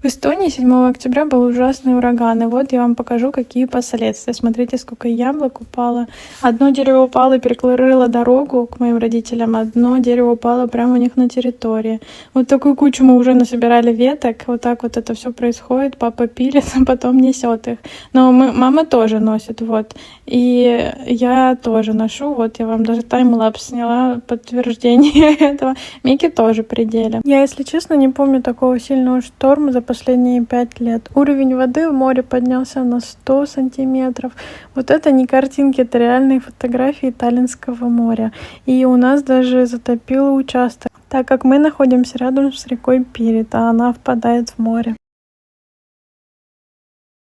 В Эстонии 7 октября был ужасный ураган, и вот я вам покажу, какие последствия. Смотрите, сколько яблок упало. Одно дерево упало и перекрыло дорогу к моим родителям, одно дерево упало прямо у них на территории. Вот такую кучу мы уже насобирали веток, вот так вот это все происходит, папа пилит, а потом несет их. Но мама тоже носит, вот. И я тоже ношу, вот я вам даже таймлапс сняла, подтверждение этого. Микки тоже при деле. Я, если честно, не помню такого сильного шторма за последние 5 лет. Уровень воды в море поднялся на 100 сантиметров. Вот это не картинки, это реальные фотографии Таллинского моря. И у нас даже затопило участок, так как мы находимся рядом с рекой Пирит, а она впадает в море.